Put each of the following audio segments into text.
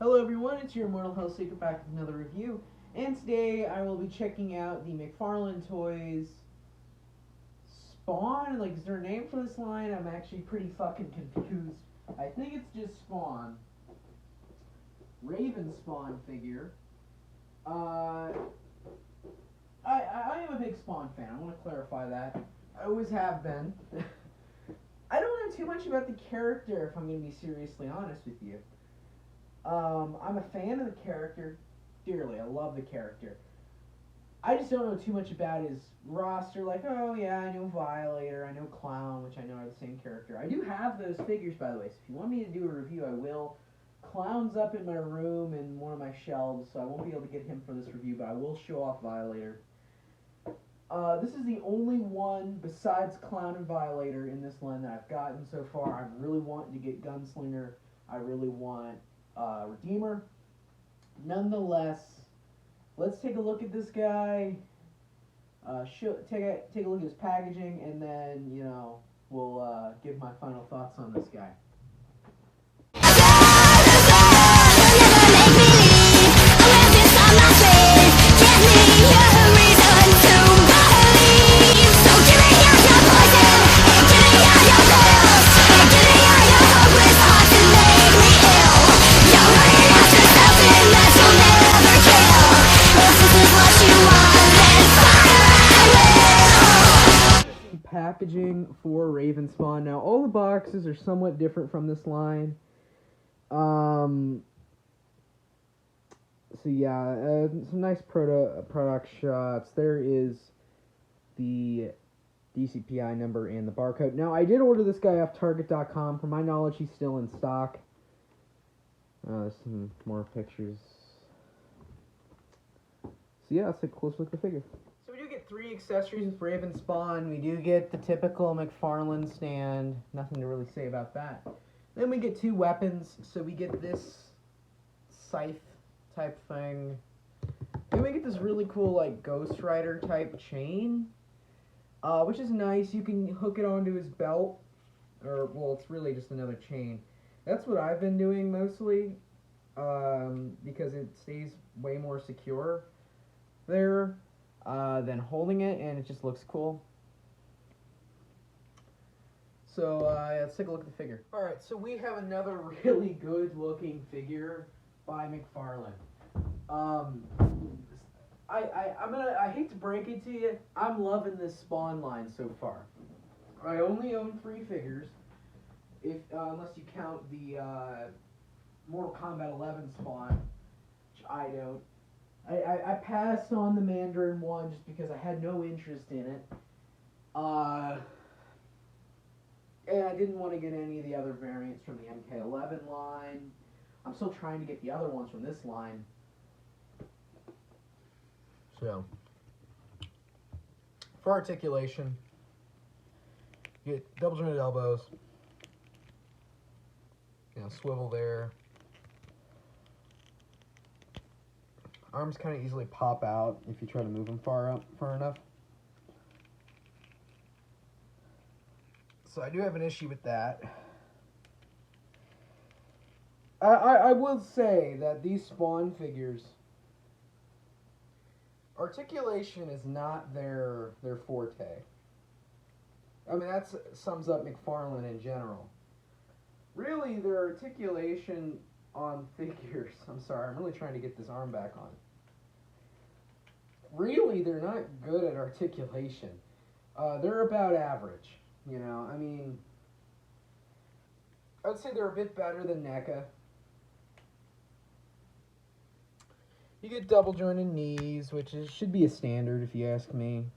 Hello everyone, it's your Immortal Hellseeker back with another review, and today I will be checking out the McFarlane Toys Spawn. Like, is there a name for this line? I'm actually pretty fucking confused. I think it's just Spawn. Raven Spawn figure. I am a big Spawn fan. I want to clarify that. I always have been. I don't know too much about the character, if I'm going to be seriously honest with you. I'm a fan of the character dearly. I love the character. I just don't know too much about his roster. Like, oh yeah, I know Violator, I know Clown, which I know are the same character. I do have those figures, by the way, so if you want me to do a review, I will. Clown's up in my room in one of my shelves, so I won't be able to get him for this review, but I will show off Violator. This is the only one besides Clown and Violator in this line that I've gotten so far. I'm really wanting to get Gunslinger. I really want Redeemer. Nonetheless, let's take a look at this guy. Take a look at his packaging, and then we'll give my final thoughts on this guy. Packaging for Raven Spawn. Now, all the boxes are somewhat different from this line. So yeah, some nice product shots. There is the DCPI number and the barcode. Now, I did order this guy off Target.com. From my knowledge, he's still in stock. Some more pictures. So yeah, let's take a close look at the figure. So we do get 3 accessories with Raven Spawn. We do get the typical McFarlane stand. Nothing to really say about that. Then we get 2 weapons. So we get this scythe type thing. Then we get this really cool like Ghost Rider type chain, which is nice. You can hook it onto his belt, or well, it's really just another chain. That's what I've been doing mostly, because it stays way more secure there than holding it, and it just looks cool. So yeah, let's take a look at the figure. Alright, so we have another really good looking figure by McFarlane. I hate to break it to you, I'm loving this Spawn line so far. I only own 3 figures, unless you count the Mortal Kombat 11 Spawn, which I don't. I passed on the Mandarin one just because I had no interest in it. And I didn't want to get any of the other variants from the MK11 line. I'm still trying to get the other ones from this line. So, for articulation, you get double jointed elbows, swivel there. Arms kind of easily pop out if you try to move them far enough. So I do have an issue with that. I will say that these Spawn figures, articulation is not their forte. I mean, that sums up McFarlane in general. Really, their articulation on figures, I'm sorry, I'm really trying to get this arm back on. Really, they're not good at articulation. They're about average, I mean, I would say they're a bit better than NECA. You get double jointed knees, which should be a standard if you ask me.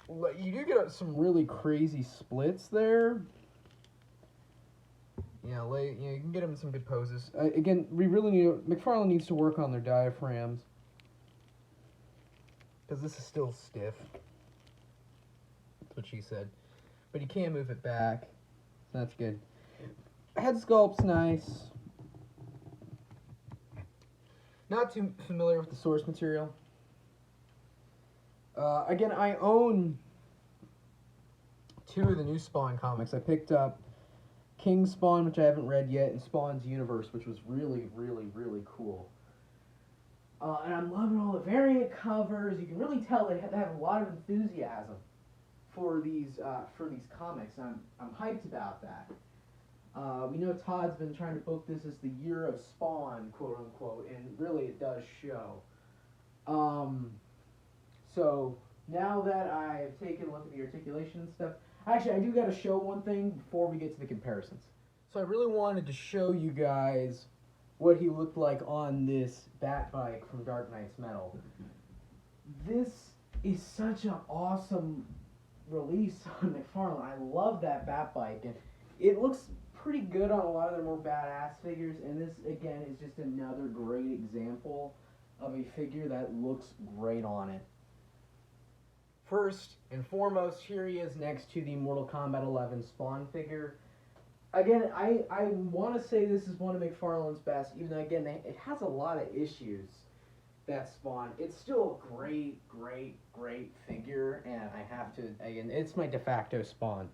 You do get some really crazy splits there. You can get them in some good poses. Again, McFarlane needs to work on their diaphragms, because this is still stiff. That's what she said. But you can move it back, so that's good. Head sculpt's nice. Not too familiar with the source material. Again, I own 2 of the new Spawn comics. I picked up King Spawn, which I haven't read yet, and Spawn's Universe, which was really, really, really cool. And I'm loving all the variant covers. You can really tell they have a lot of enthusiasm for these comics. I'm hyped about that. We know Todd's been trying to book this as the year of Spawn, quote unquote, and really it does show. So now that I've taken a look at the articulation and stuff, actually I do got to show one thing before we get to the comparisons. So I really wanted to show you guys what he looked like on this Bat Bike from Dark Knight's Metal. This is such an awesome release on McFarlane. I love that Bat Bike, and it looks pretty good on a lot of their more badass figures, and this again is just another great example of a figure that looks great on it. First and foremost, here he is next to the Mortal Kombat 11 Spawn figure. Again, I want to say this is one of McFarlane's best, even though, again, it has a lot of issues, that Spawn. It's still a great, great, great figure, and I have to, again, it's my de facto Spawn.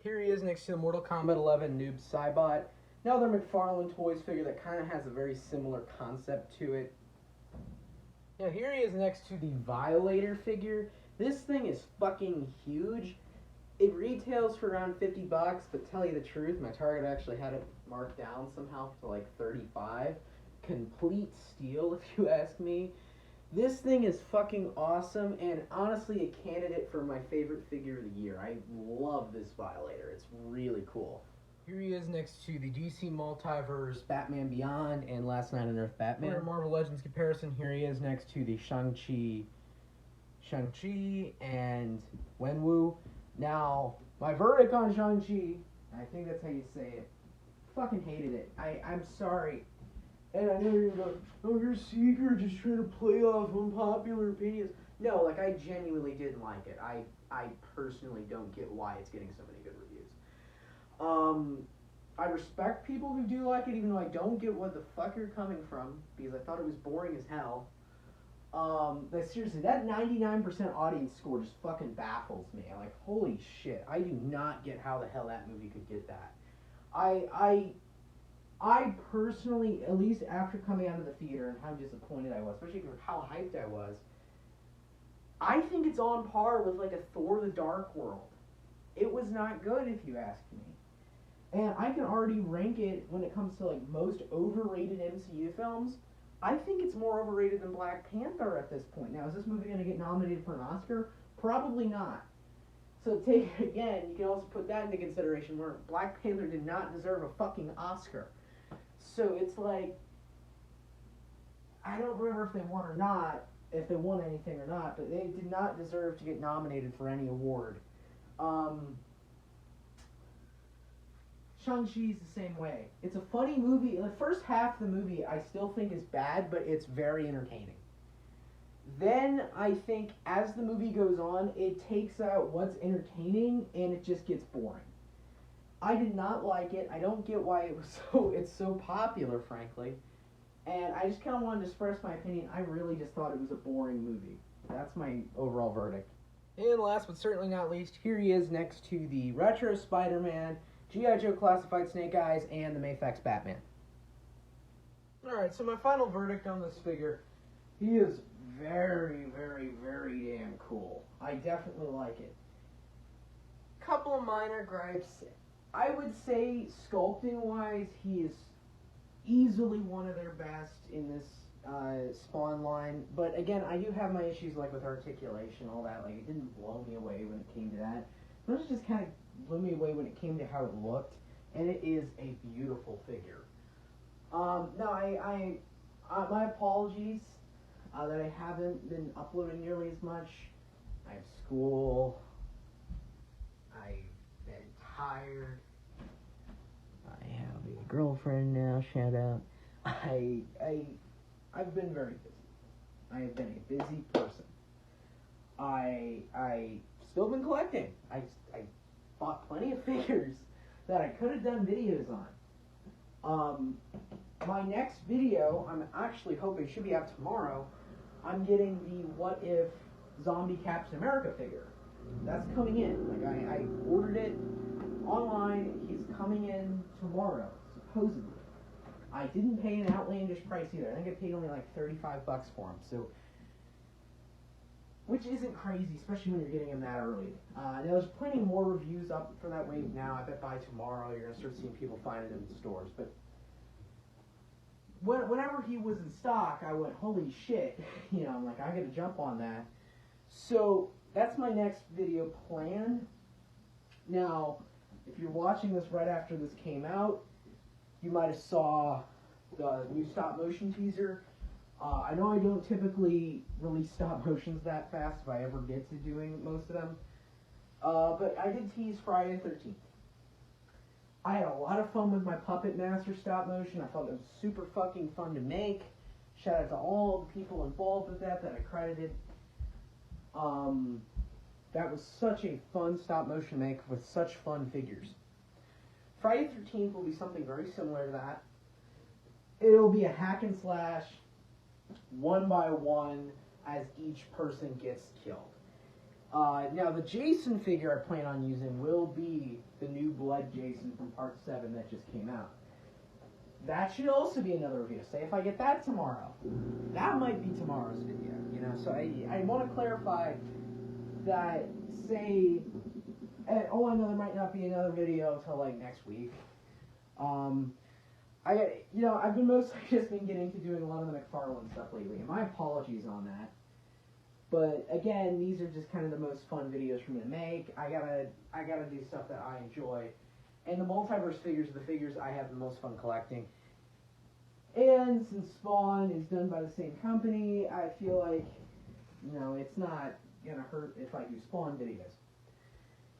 Here he is next to the Mortal Kombat 11 Noob Saibot. Another McFarlane Toys figure that kind of has a very similar concept to it. Now, here he is next to the Violator figure. This thing is fucking huge. It retails for around $50, but tell you the truth, my Target actually had it marked down somehow to like $35. Complete steal, if you ask me. This thing is fucking awesome, and honestly a candidate for my favorite figure of the year. I love this Violator. It's really cool. Here he is next to the DC Multiverse Batman Beyond and Last Night on Earth Batman. For a Marvel Legends comparison, here he is next to the Shang-Chi and Wenwu. Now, my verdict on Shang-Chi, I think that's how you say it, fucking hated it. I'm sorry. And I know you're going to go, oh, you're Seeker just trying to play off unpopular opinions. No, like, I genuinely didn't like it. I personally don't get why it's getting so many good reviews. I respect people who do like it, even though I don't get what the fuck you're coming from, because I thought it was boring as hell. But seriously, that 99% audience score just fucking baffles me. I'm like, holy shit, I do not get how the hell that movie could get that. I personally, at least after coming out of the theater and how disappointed I was, especially for how hyped I was, I think it's on par with like a Thor the Dark World. It was not good, if you ask me. And I can already rank it when it comes to like most overrated MCU films. I think it's more overrated than Black Panther at this point. Now, is this movie going to get nominated for an Oscar? Probably not. So again, you can also put that into consideration where Black Panther did not deserve a fucking Oscar. So it's like, I don't remember if they won or not, if they won anything or not, but they did not deserve to get nominated for any award. Shang-Chi's the same way. It's a funny movie. The first half of the movie I still think is bad, but it's very entertaining. Then I think as the movie goes on, it takes out what's entertaining and it just gets boring. I did not like it. I don't get why it's so popular, frankly. And I just kind of wanted to express my opinion. I really just thought it was a boring movie. That's my overall verdict. And last but certainly not least, here he is next to the Retro Spider-Man, G.I. Joe Classified Snake Eyes, and the Mafex Batman. Alright, so my final verdict on this figure, he is very, very, very damn cool. I definitely like it. Couple of minor gripes. I would say, sculpting-wise, he is easily one of their best in this Spawn line. But again, I do have my issues like with articulation, all that. Like, it didn't blow me away when it came to that. But it just kind of blew me away when it came to how it looked, and it is a beautiful figure. Now, my apologies that I haven't been uploading nearly as much. I have school. I've been tired. I have a girlfriend now. Shout out. I've been very busy. I have been a busy person. I still been collecting. I bought plenty of figures that I could have done videos on. My next video, I'm actually hoping should be out tomorrow. I'm getting the What If Zombie Captain America figure. That's coming in. Like I ordered it online. He's coming in tomorrow, supposedly. I didn't pay an outlandish price either. I think I paid only like $35 for him, so, which isn't crazy, especially when you're getting him that early. There's plenty more reviews up for that wave now. I bet by tomorrow you're gonna start seeing people finding them in stores. But whenever he was in stock, I went, holy shit! You know, I'm like, I gotta jump on that. So that's my next video plan. Now, if you're watching this right after this came out, you might have saw the new stop motion teaser. I know I don't typically release stop motions that fast if I ever get to doing most of them. But I did tease Friday the 13th. I had a lot of fun with my Puppet Master stop motion. I thought it was super fucking fun to make. Shout out to all the people involved with that I credited. That was such a fun stop motion make with such fun figures. Friday the 13th will be something very similar to that. It'll be a hack and slash, one by one, as each person gets killed. Now, the Jason figure I plan on using will be the new Blood Jason from Part 7 that just came out. That should also be another review. Say if I get that tomorrow. That might be tomorrow's video, you know. So I want to clarify that, say, I know there might not be another video until like next week. I've been mostly just been getting to doing a lot of the McFarlane stuff lately, and my apologies on that. But again, these are just kind of the most fun videos for me to make. I gotta do stuff that I enjoy, and the multiverse figures are the figures I have the most fun collecting. And since Spawn is done by the same company, I feel like, you know, it's not gonna hurt if I do Spawn videos.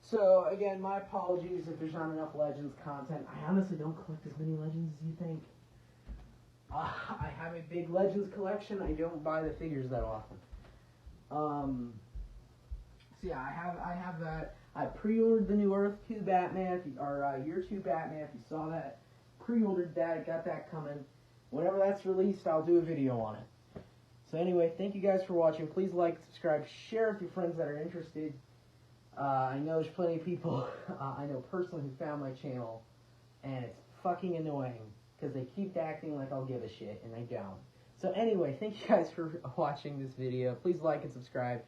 So again, my apologies if there's not enough Legends content. I honestly don't collect as many Legends as you think. I have a big Legends collection. I don't buy the figures that often. So yeah, I have that. I pre-ordered the new Earth 2 Batman, Year 2 Batman. If you saw that, pre-ordered that. Got that coming. Whenever that's released, I'll do a video on it. So anyway, thank you guys for watching. Please like, subscribe, share with your friends that are interested. I know there's plenty of people I know personally who found my channel, and it's fucking annoying because they keep acting like I'll give a shit, and I don't. So anyway, thank you guys for watching this video. Please like and subscribe.